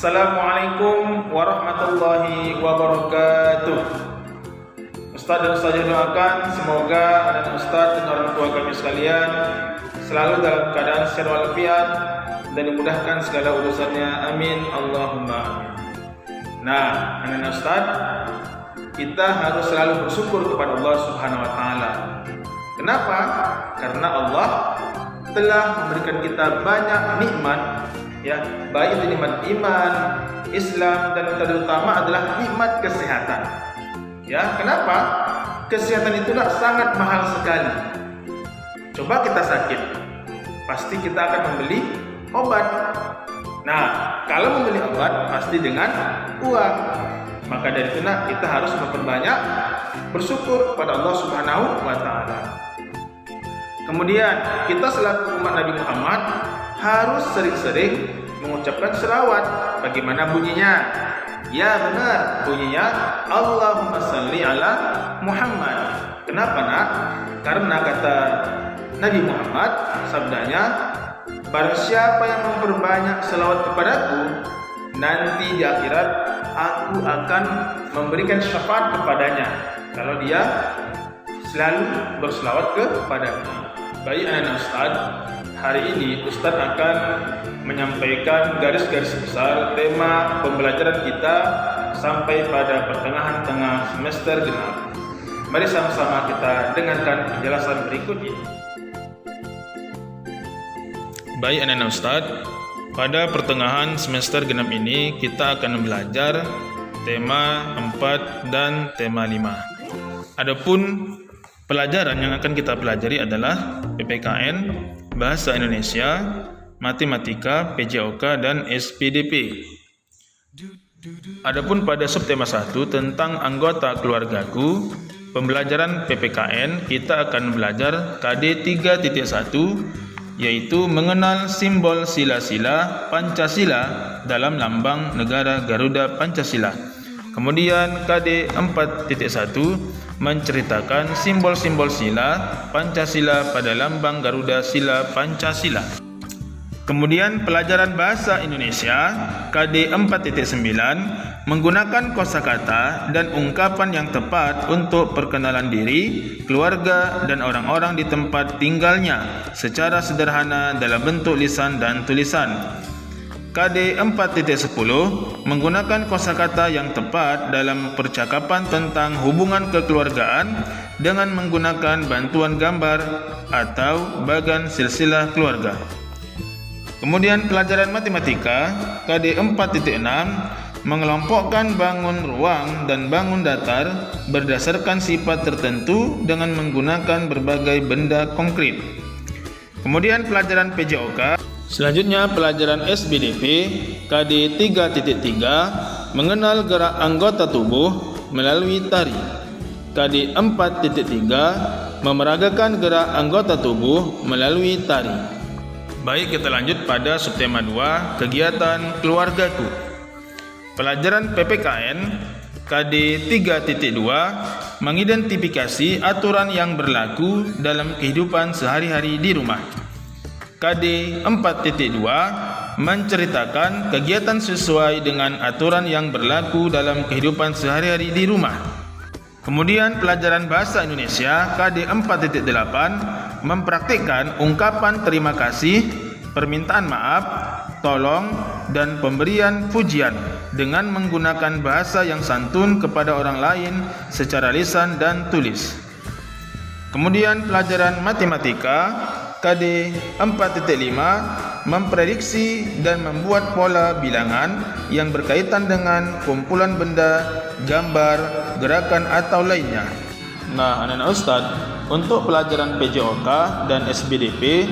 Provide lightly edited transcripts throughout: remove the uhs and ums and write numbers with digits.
Assalamualaikum warahmatullahi wabarakatuh. Ustaz dan Ustazah doakan semoga anak Ustaz dan orang tua kami sekalian selalu dalam keadaan sehat walafiat dan dimudahkan segala urusannya. Amin Allahumma amin. Nah, anak Ustaz, kita harus selalu bersyukur kepada Allah Subhanahu wa taala. Kenapa? Karena Allah telah memberikan kita banyak nikmat, ya, baik itu nikmat iman, Islam, dan terutama adalah nikmat kesehatan. Ya, kenapa? Kesehatan itulah sangat mahal sekali. Coba kita sakit, pasti kita akan membeli obat. Nah, kalau membeli obat pasti dengan uang. Maka dari itulah kita harus memperbanyak bersyukur kepada Allah Subhanahu wa taala. Kemudian kita selaku umat Nabi Muhammad harus sering-sering mengucapkan selawat. Bagaimana bunyinya? Ya benar, bunyinya Allahumma salli ala Muhammad. Kenapa nak? Karena kata Nabi Muhammad, sabdanya, barang siapa yang memperbanyak selawat kepadaku, nanti di akhirat aku akan memberikan syafaat kepadanya kalau dia selalu berselawat kepadaku. Baik anak Ustaz, hari ini Ustaz akan menyampaikan garis-garis besar tema pembelajaran kita sampai pada pertengahan tengah semester genap. Mari sama-sama kita dengarkan penjelasan berikut ini. Baik anak Ustaz, pada pertengahan semester genap ini kita akan belajar tema 4 dan tema 5. Adapun pelajaran yang akan kita pelajari adalah PPKN, Bahasa Indonesia, Matematika, PJOK, dan SPDP. Adapun pada subtema 1 tentang anggota keluargaku, pembelajaran PPKN, kita akan belajar KD 3.1, yaitu mengenal simbol sila-sila Pancasila dalam lambang negara Garuda Pancasila. Kemudian KD 4.1 menceritakan simbol-simbol sila Pancasila pada lambang Garuda Sila Pancasila. Kemudian pelajaran bahasa Indonesia KD 4.9 menggunakan kosakata dan ungkapan yang tepat untuk perkenalan diri, keluarga, dan orang-orang di tempat tinggalnya secara sederhana dalam bentuk lisan dan tulisan. KD 4.10 menggunakan kosakata yang tepat dalam percakapan tentang hubungan kekeluargaan dengan menggunakan bantuan gambar atau bagan silsilah keluarga. Kemudian pelajaran matematika KD 4.6 mengelompokkan bangun ruang dan bangun datar berdasarkan sifat tertentu dengan menggunakan berbagai benda konkret. Kemudian pelajaran PJOK. Selanjutnya pelajaran SBDP KD 3.3 mengenal gerak anggota tubuh melalui tari. KD 4.3 memeragakan gerak anggota tubuh melalui tari. Baik, kita lanjut pada subtema 2 kegiatan keluargaku. Pelajaran PPKN KD 3.2 mengidentifikasi aturan yang berlaku dalam kehidupan sehari-hari di rumah. KD 4.2 menceritakan kegiatan sesuai dengan aturan yang berlaku dalam kehidupan sehari-hari di rumah. Kemudian pelajaran bahasa Indonesia KD 4.8 mempraktikkan ungkapan terima kasih, permintaan maaf, tolong, dan pemberian pujian dengan menggunakan bahasa yang santun kepada orang lain secara lisan dan tulis. Kemudian pelajaran matematika KD 4.5 memprediksi dan membuat pola bilangan yang berkaitan dengan kumpulan benda, gambar, gerakan atau lainnya. Nah, anak-anak Ustaz, untuk pelajaran PJOK dan SBDP,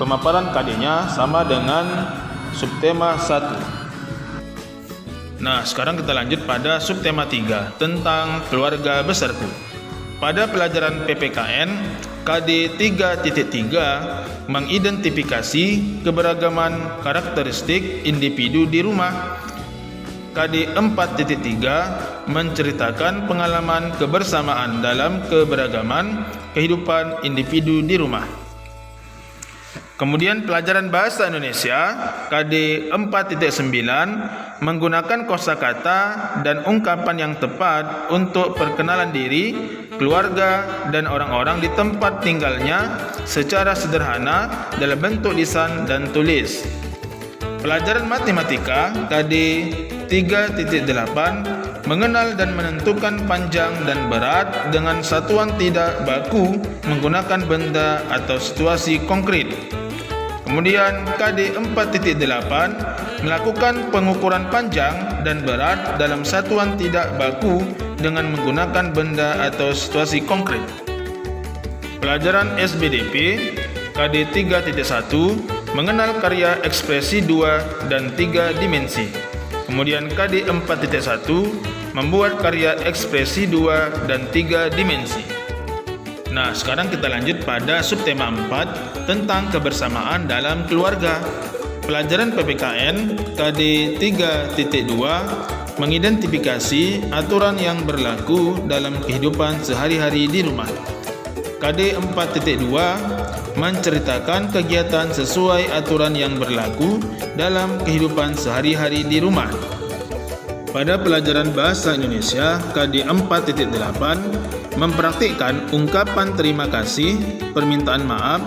pemaparan KD-nya sama dengan subtema 1. Nah, sekarang kita lanjut pada subtema 3 tentang keluarga besarku. Pada pelajaran PPKN KD 3.3 mengidentifikasi keberagaman karakteristik individu di rumah. KD 4.3 menceritakan pengalaman kebersamaan dalam keberagaman kehidupan individu di rumah. Kemudian pelajaran bahasa Indonesia KD 4.9 menggunakan kosakata dan ungkapan yang tepat untuk perkenalan diri, keluarga, dan orang-orang di tempat tinggalnya secara sederhana dalam bentuk lisan dan tulis. Pelajaran matematika KD 3.8 mengenal dan menentukan panjang dan berat dengan satuan tidak baku menggunakan benda atau situasi konkret. Kemudian KD 4.8 melakukan pengukuran panjang dan berat dalam satuan tidak baku dengan menggunakan benda atau situasi konkret. Pelajaran SBDP KD 3.1 mengenal karya ekspresi 2 dan 3 dimensi. Kemudian KD 4.1 membuat karya ekspresi 2 dan 3 dimensi. Nah, sekarang kita lanjut pada subtema 4 tentang kebersamaan dalam keluarga. Pelajaran PPKN KD 3.2 mengidentifikasi aturan yang berlaku dalam kehidupan sehari-hari di rumah. KD 4.2 menceritakan kegiatan sesuai aturan yang berlaku dalam kehidupan sehari-hari di rumah. Pada pelajaran bahasa Indonesia KD 4.8 mempraktikkan ungkapan terima kasih, permintaan maaf,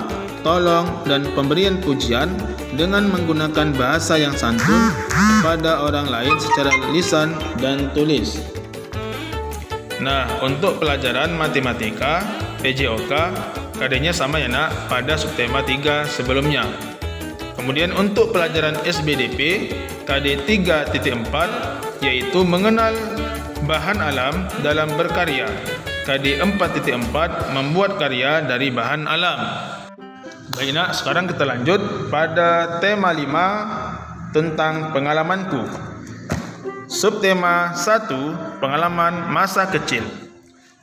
tolong, dan pemberian pujian dengan menggunakan bahasa yang santun pada orang lain secara lisan dan tulis. Nah, untuk pelajaran matematika PJOK KD-nya sama ya nak pada subtema 3 sebelumnya. Kemudian untuk pelajaran SBDP KD 3.4 yaitu mengenal bahan alam dalam berkarya. KD 4.4 membuat karya dari bahan alam. Baik nak, sekarang kita lanjut pada tema 5 tentang pengalamanku. Subtema 1, pengalaman masa kecil.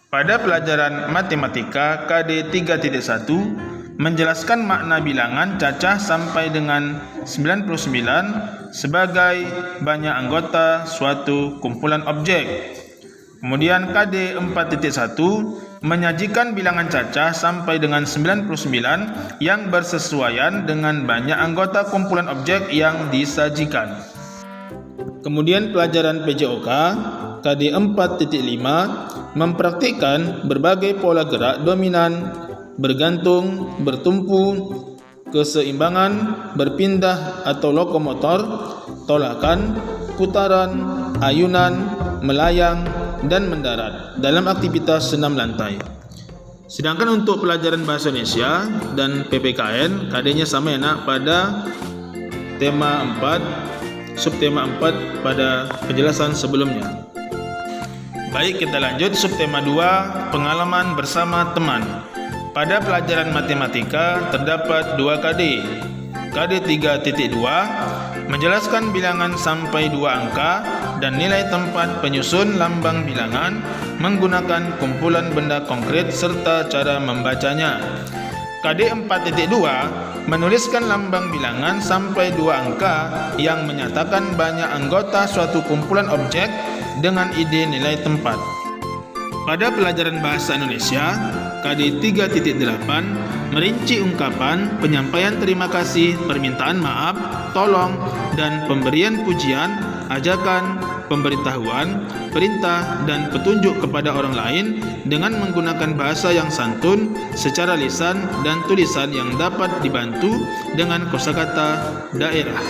Pada pelajaran matematika KD 3.1 menjelaskan makna bilangan cacah sampai dengan 99 sebagai banyak anggota suatu kumpulan objek. Kemudian KD 4.1 menyajikan bilangan cacah sampai dengan 99 yang bersesuaian dengan banyak anggota kumpulan objek yang disajikan. Kemudian pelajaran PJOK KD 4.5 mempraktikkan berbagai pola gerak dominan, bergantung, bertumpu, keseimbangan, berpindah atau lokomotor, tolakan, putaran, ayunan, melayang, dan mendarat dalam aktivitas senam lantai. Sedangkan untuk pelajaran bahasa Indonesia dan PPKN KD-nya sama ya nak pada tema 4, subtema 4 pada penjelasan sebelumnya. Baik, kita lanjut subtema 2, pengalaman bersama teman. Pada pelajaran matematika terdapat 2 KD. KD 3.2 menjelaskan bilangan sampai 2 angka dan nilai tempat penyusun lambang bilangan menggunakan kumpulan benda konkret serta cara membacanya. KD 4.2 menuliskan lambang bilangan sampai 2 angka yang menyatakan banyak anggota suatu kumpulan objek dengan ide nilai tempat. Pada pelajaran bahasa Indonesia KD 3.8 merinci ungkapan penyampaian terima kasih, permintaan maaf, tolong, dan pemberian pujian, ajakan, pemberitahuan, perintah, dan petunjuk kepada orang lain dengan menggunakan bahasa yang santun secara lisan dan tulisan yang dapat dibantu dengan kosakata daerah.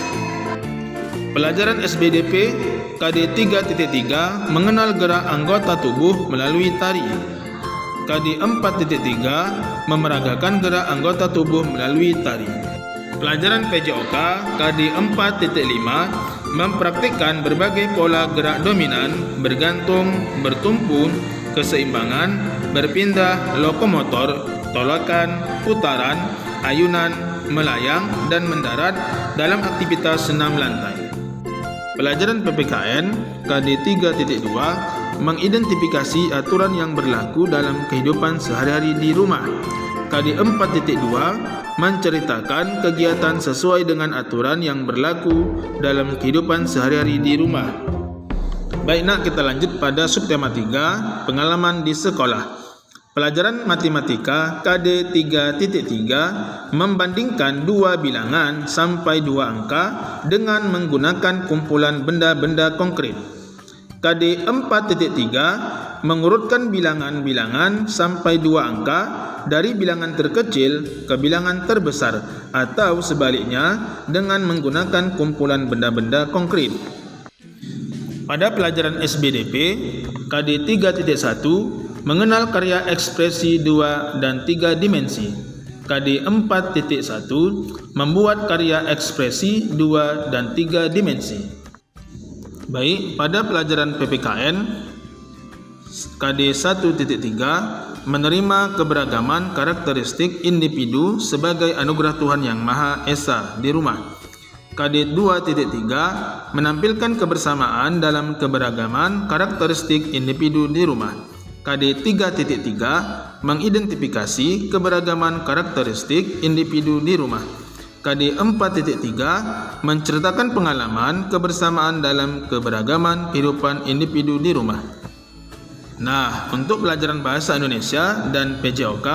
Pelajaran SBDP KD 3.3 mengenal gerak anggota tubuh melalui tari. KD 4.3 memeragakan gerak anggota tubuh melalui tari. Pelajaran PJOK KD 4.5 mempraktikkan berbagai pola gerak dominan, bergantung, bertumpu, keseimbangan, berpindah, lokomotor, tolakan, putaran, ayunan, melayang, dan mendarat dalam aktivitas senam lantai. Pelajaran PPKN KD 3.2 mengidentifikasi aturan yang berlaku dalam kehidupan sehari-hari di rumah. KD 4.2 menceritakan kegiatan sesuai dengan aturan yang berlaku dalam kehidupan sehari-hari di rumah. Baik nak, kita lanjut pada subtema 3, pengalaman di sekolah. Pelajaran matematika KD 3.3 membandingkan dua bilangan sampai dua angka dengan menggunakan kumpulan benda-benda konkret. KD 4.3 mengurutkan bilangan-bilangan sampai dua angka dari bilangan terkecil ke bilangan terbesar atau sebaliknya dengan menggunakan kumpulan benda-benda konkret. Pada pelajaran SBDP KD 3.1 mengenal karya ekspresi 2 dan 3 dimensi. KD 4.1 membuat karya ekspresi 2 dan 3 dimensi. Baik, pada pelajaran PPKN KD 1.3 menerima keberagaman karakteristik individu sebagai anugerah Tuhan Yang Maha Esa di rumah. KD 2.3 menampilkan kebersamaan dalam keberagaman karakteristik individu di rumah. KD 3.3 mengidentifikasi keberagaman karakteristik individu di rumah. KD 4.3 menceritakan pengalaman kebersamaan dalam keberagaman kehidupan individu di rumah. Nah, untuk pelajaran bahasa Indonesia dan PJOK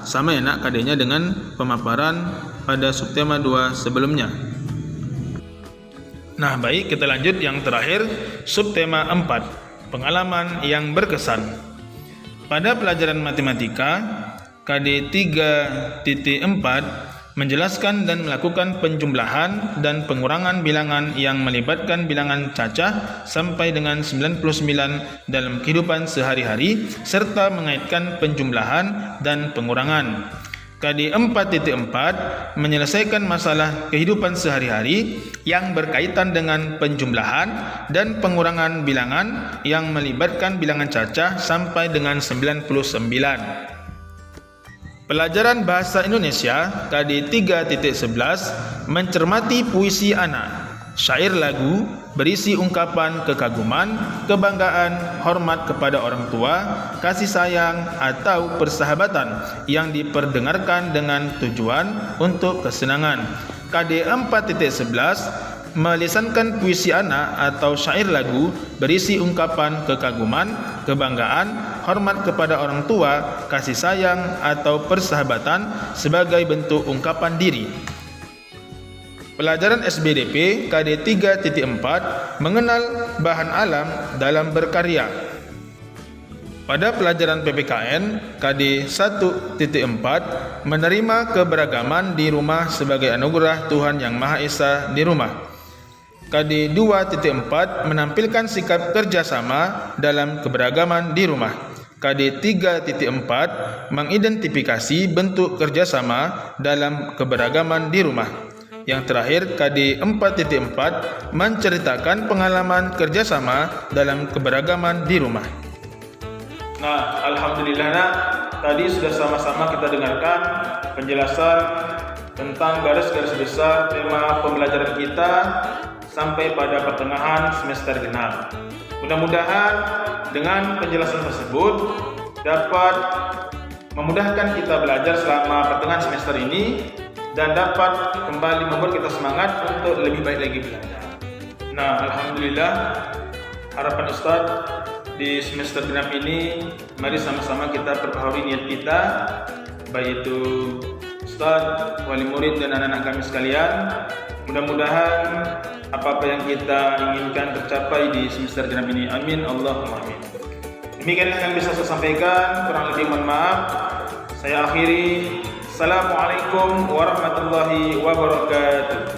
sama ya nak KD-nya dengan pemaparan pada subtema 2 sebelumnya. Nah, baik, kita lanjut yang terakhir, subtema 4, pengalaman yang berkesan. Pada pelajaran matematika, KD 3.4 menjelaskan dan melakukan penjumlahan dan pengurangan bilangan yang melibatkan bilangan cacah sampai dengan 99 dalam kehidupan sehari-hari serta mengaitkan penjumlahan dan pengurangan. KD 4.4 menyelesaikan masalah kehidupan sehari-hari yang berkaitan dengan penjumlahan dan pengurangan bilangan yang melibatkan bilangan cacah sampai dengan 99. Pelajaran bahasa Indonesia KD 3.11 mencermati puisi anak, syair lagu berisi ungkapan kekaguman, kebanggaan, hormat kepada orang tua, kasih sayang atau persahabatan yang diperdengarkan dengan tujuan untuk kesenangan. KD 4.11 melisankan puisi anak atau syair lagu berisi ungkapan kekaguman, kebanggaan, hormat kepada orang tua, kasih sayang atau persahabatan sebagai bentuk ungkapan diri. Pelajaran SBDP KD 3.4 mengenal bahan alam dalam berkarya. Pada pelajaran PPKN KD 1.4 menerima keberagaman di rumah sebagai anugerah Tuhan Yang Maha Esa di rumah. KD 2.4 menampilkan sikap kerjasama dalam keberagaman di rumah. KD 3.4 mengidentifikasi bentuk kerjasama dalam keberagaman di rumah. Yang terakhir, KD 4.4 menceritakan pengalaman kerjasama dalam keberagaman di rumah. Nah, alhamdulillah nak, tadi sudah sama-sama kita dengarkan penjelasan tentang garis-garis besar tema pembelajaran kita sampai pada pertengahan semester genap. Mudah-mudahan dengan penjelasan tersebut dapat memudahkan kita belajar selama pertengahan semester ini dan dapat kembali membuat kita semangat untuk lebih baik lagi belajar. Nah, alhamdulillah, harapan Ustaz di semester genap ini, mari sama-sama kita perbaharui niat kita, baik itu Ustaz, wali murid dan anak-anak kami sekalian. Mudah-mudahan apa-apa yang kita inginkan tercapai di semester genap ini. Amin, Allahumma amin. Demikian yang bisa saya sampaikan, kurang lebih mohon maaf. Saya akhiri. Assalamualaikum warahmatullahi wabarakatuh.